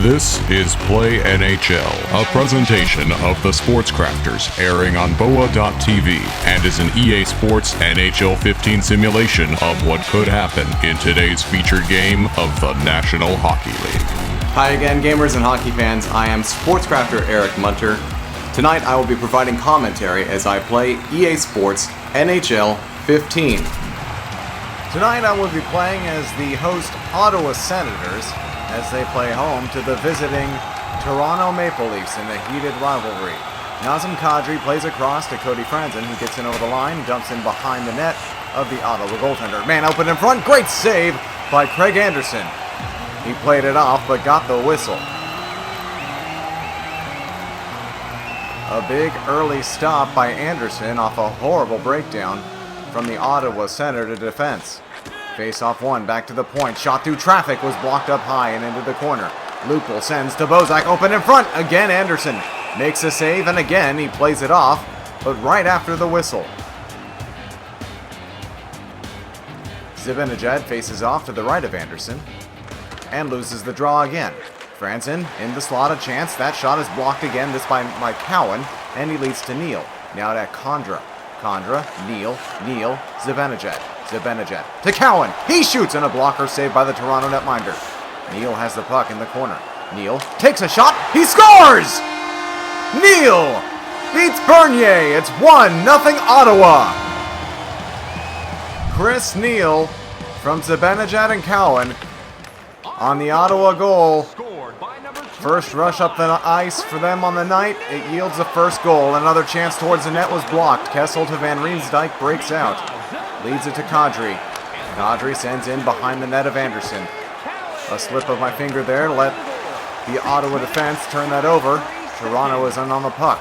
This is Play NHL, a presentation of the Sports Crafters, airing on BOA.TV, and is an EA Sports NHL 15 simulation of what could happen in today's featured game of the National Hockey League. Hi again, gamers and hockey fans. I am Sports Crafter Eric Munter. Tonight I will be providing commentary as I play EA Sports NHL 15. Tonight I will be playing as the host Ottawa Senators as they play home to the visiting Toronto Maple Leafs in a heated rivalry. Nazem Kadri plays across to Cody Franzen, who gets in over the line, dumps in behind the net of the Ottawa goaltender. Man open in front, great save by Craig Anderson. He played it off but got the whistle. A big early stop by Anderson off a horrible breakdown from the Ottawa Senator defense. Face-off one, back to the point. Shot through traffic was blocked up high and into the corner. Lupul sends to Bozak, open in front. Again, Anderson makes a save, and again, he plays it off, but right after the whistle. Zibanejad faces off to the right of Anderson and loses the draw again. Franzen in the slot, a chance. That shot is blocked again, this by Cowan, and he leads to Neal. Now to Condra. Condra, Neal, Zibanejad to Cowan. He shoots, and a blocker saved by the Toronto netminder. Neal has the puck in the corner. Neal takes a shot. He scores! Neal beats Bernier. It's 1-0 Ottawa. Chris Neal from Zibanejad and Cowan on the Ottawa goal. First rush up the ice for them on the night. It yields the first goal. Another chance towards the net was blocked. Kessel to Van Riemsdyk breaks out. Leads it to Kadri. Kadri sends in behind the net of Anderson. A slip of my finger there to let the Ottawa defense turn that over. Toronto is on the puck.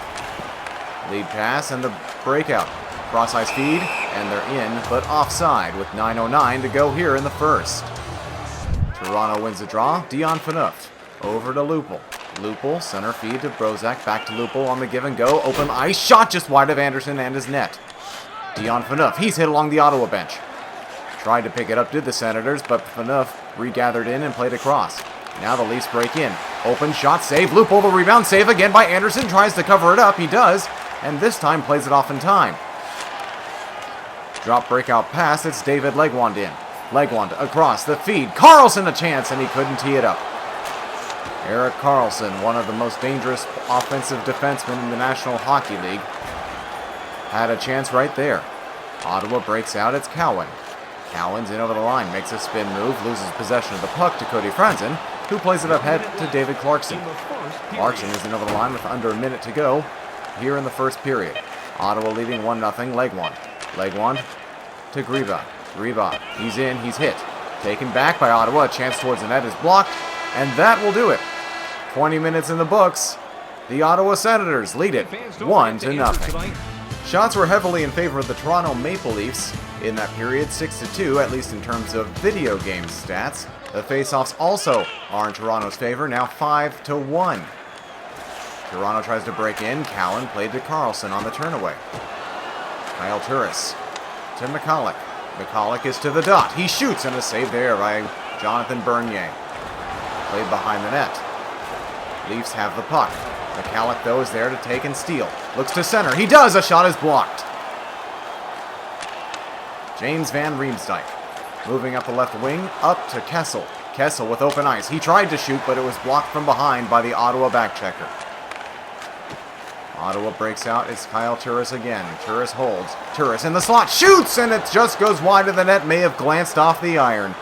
Lead pass and the breakout. Cross ice feed, and they're in, but offside with 9:09 to go here in the first. Toronto wins the draw. Dion Phaneuf over to Lupul. Lupul, center feed to Bozak, back to Lupul on the give and go. Open ice, shot just wide of Anderson and his net. Dion Phaneuf, he's hit along the Ottawa bench. Tried to pick it up, did the Senators, but Phaneuf regathered in and played across. Now the Leafs break in. Open shot, save. Lupul, the rebound, save again by Anderson. Tries to cover it up, he does, and this time plays it off in time. Drop breakout pass, it's David Legwand in. Legwand across the feed. Carlson a chance, and he couldn't tee it up. Erik Karlsson, one of the most dangerous offensive defensemen in the National Hockey League, had a chance right there. Ottawa breaks out, it's Cowan. Cowan's in over the line, makes a spin move, loses possession of the puck to Cody Franzen, who plays it up ahead to David Clarkson. Clarkson is in over the line with under a minute to go here in the first period. Ottawa leading 1-0, Legwand. Legwand to Griba. Griba, he's in, he's hit. Taken back by Ottawa, a chance towards the net is blocked, and that will do it. 20 minutes in the books. The Ottawa Senators lead it 1-0. Shots were heavily in favor of the Toronto Maple Leafs in that period, 6-2, at least in terms of video game stats. The faceoffs also are in Toronto's favor, now 5-1. Toronto tries to break in. Cowan played to Carlson on the turnaway. Kyle Turris to McCulloch. McCulloch is to the dot. He shoots, and a save there by Jonathan Bernier. Played behind the net. Leafs have the puck. McCulloch, though, is there to take and steal. Looks to center. He does! A shot is blocked. James Van Riemsdyk moving up the left wing, up to Kessel. Kessel with open ice. He tried to shoot, but it was blocked from behind by the Ottawa backchecker. Ottawa breaks out. It's Kyle Turris again. Turris holds. Turris in the slot. Shoots! And it just goes wide of the net. May have glanced off the iron.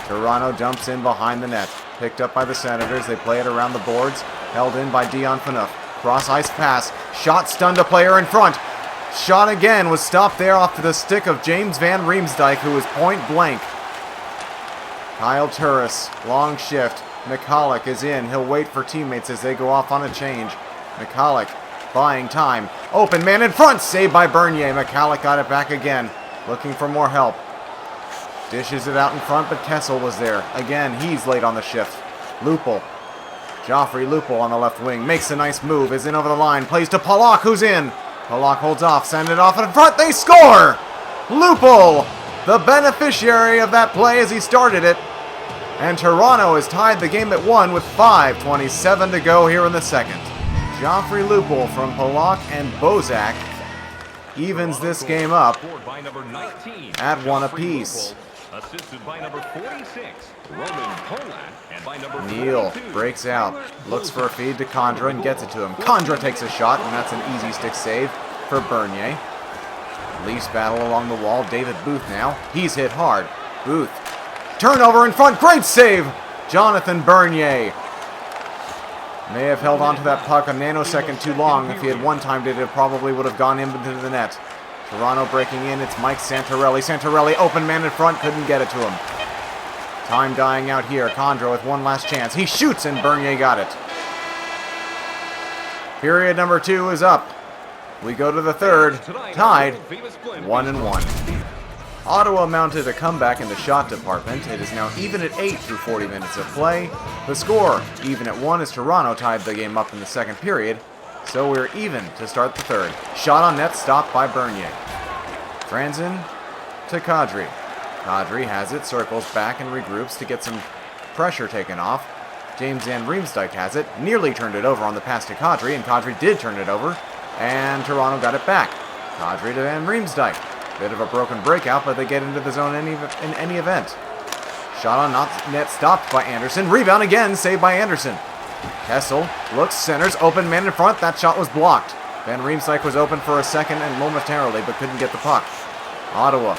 Toronto dumps in behind the net. Picked up by the Senators. They play it around the boards. Held in by Dion Phaneuf. Cross ice pass. Shot stunned a player in front. Shot again was stopped there off to the stick of James Van Riemsdyk, who was point blank. Kyle Turris, long shift. McCulloch is in. He'll wait for teammates as they go off on a change. McCulloch buying time. Open man in front. Saved by Bernier. McCulloch got it back again. Looking for more help. Dishes it out in front, but Kessel was there. Again, he's late on the shift. Lupul. Joffrey Lupul on the left wing. Makes a nice move. Is in over the line. Plays to Pollock, who's in. Pollock holds off. Send it off in front. They score! Lupul, the beneficiary of that play as he started it. And Toronto has tied the game at 1 with 5:27 to go here in the second. Joffrey Lupul from Polak and Bozak evens this game up at 1 apiece. Assisted by number 46, Roman Polak, and by number Neal 42, breaks out, Tyler looks for a feed to Condra and gets it to him. Condra takes a shot, and that's an easy stick save for Bernier. Leafs battle along the wall. David Booth now. He's hit hard. Booth. Turnover in front. Great save. Jonathan Bernier. May have held on to that puck a nanosecond too long. If he had one-timed it, it probably would have gone into the net. Toronto breaking in. It's Mike Santorelli. Santorelli, open man in front. Couldn't get it to him. Time dying out here. Condra with one last chance. He shoots, and Bernier got it. Period number 2 is up. We go to the third. Tied 1-1. Ottawa mounted a comeback in the shot department. It is now even at 8 through 40 minutes of play. The score, even at 1, as Toronto tied the game up in the second period. So we're even to start the third. Shot on net, stopped by Bernier. Franzen to Kadri. Kadri has it, circles back and regroups to get some pressure taken off. James Van Riemsdyk has it, nearly turned it over on the pass to Kadri, and Kadri did turn it over, and Toronto got it back. Kadri to Van Riemsdyk. Bit of a broken breakout, but they get into the zone in any event. Shot on net, stopped by Anderson. Rebound again, saved by Anderson. Kessel looks, centers, open man in front. That shot was blocked. Van Riemsdyk was open for a second and momentarily, but couldn't get the puck. Ottawa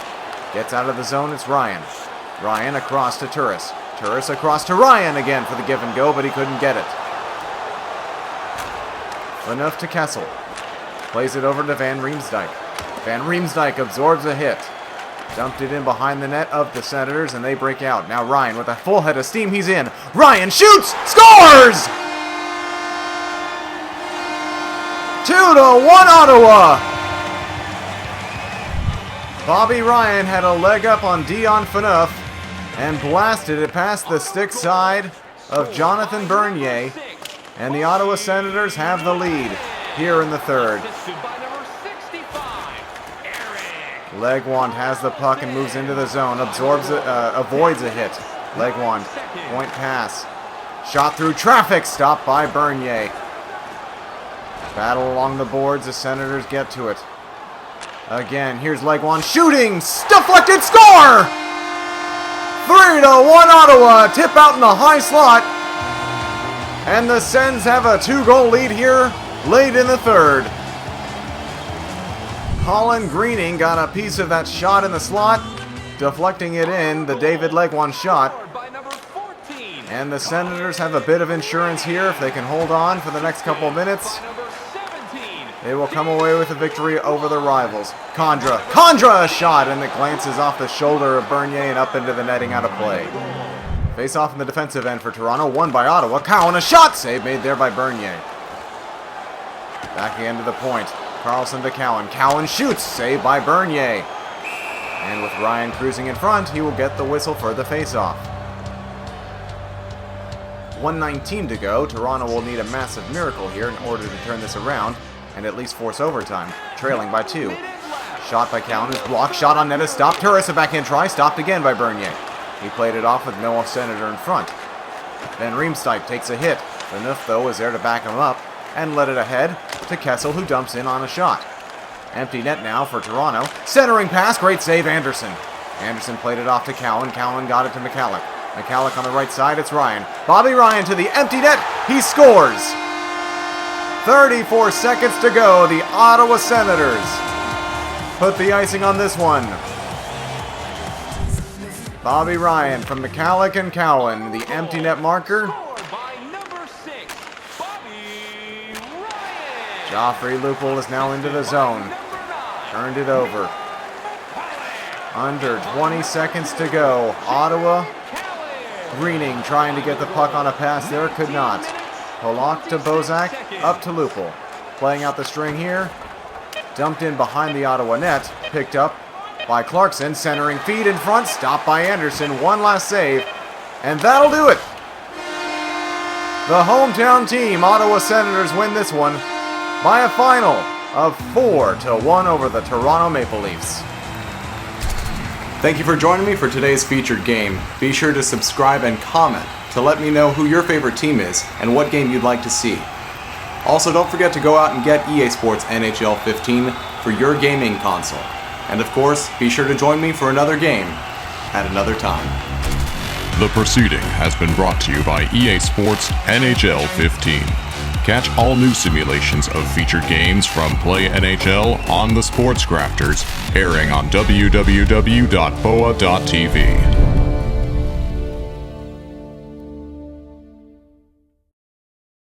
gets out of the zone. It's Ryan. Ryan across to Turris. Turris across to Ryan again for the give and go, but he couldn't get it. Enough to Kessel. Plays it over to Van Riemsdyk. Van Riemsdyk absorbs a hit. Dumped it in behind the net of the Senators, and they break out. Now Ryan with a full head of steam. He's in. Ryan shoots! Scores! 2-1 Ottawa! Bobby Ryan had a leg up on Dion Phaneuf and blasted it past the stick side of Jonathan Bernier, and the Ottawa Senators have the lead here in the third. Legwand has the puck and moves into the zone, avoids a hit. Legwand, point pass. Shot through traffic, stopped by Bernier. Battle along the boards, the Senators get to it. Again, here's Legwand shooting, deflected, score! 3-1 Ottawa, tip out in the high slot. And the Sens have a 2-goal lead here late in the third. Colin Greening got a piece of that shot in the slot, deflecting it in, the David Legwand shot. And the Senators have a bit of insurance here. If they can hold on for the next couple of minutes, they will come away with a victory over their rivals. Condra a shot, and it glances off the shoulder of Bernier and up into the netting, out of play. Face off in the defensive end for Toronto, won by Ottawa. Cowan, a shot save made there by Bernier. Back again to the point. Carlson to Cowan. Cowan shoots, saved by Bernier. And with Ryan cruising in front, he will get the whistle for the face-off. 1:19 to go. Toronto will need a massive miracle here in order to turn this around and at least force overtime, trailing by 2. Shot by Cowan is blocked. Shot on net is stopped. Turris, a backhand try, stopped again by Bernier. He played it off with Noah Senator in front. Van Riemsdyk takes a hit. Phaneuf, though, is there to back him up and let it ahead to Kessel, who dumps in on a shot. Empty net now for Toronto. Centering pass, great save, Anderson. Anderson played it off to Cowan. Cowan got it to McCalloch. McCalloch on the right side, it's Ryan. Bobby Ryan to the empty net, he scores! 34 seconds to go, the Ottawa Senators put the icing on this one. Bobby Ryan from McCalloch and Cowan, the empty net marker. Joffrey Lupul is now into the zone. Turned it over. Under 20 seconds to go. Ottawa. Greening trying to get the puck on a pass there. Could not. Polak to Bozak. Up to Lupul. Playing out the string here. Dumped in behind the Ottawa net. Picked up by Clarkson. Centering feed in front. Stopped by Anderson. One last save. And that'll do it. The hometown team, Ottawa Senators, win this one by a final of 4-1 over the Toronto Maple Leafs. Thank you for joining me for today's featured game. Be sure to subscribe and comment to let me know who your favorite team is and what game you'd like to see. Also, don't forget to go out and get EA Sports NHL 15 for your gaming console. And of course, be sure to join me for another game at another time. The proceeding has been brought to you by EA Sports NHL 15. Catch all new simulations of featured games from Play NHL on the Sports Crafters, airing on www.boa.tv.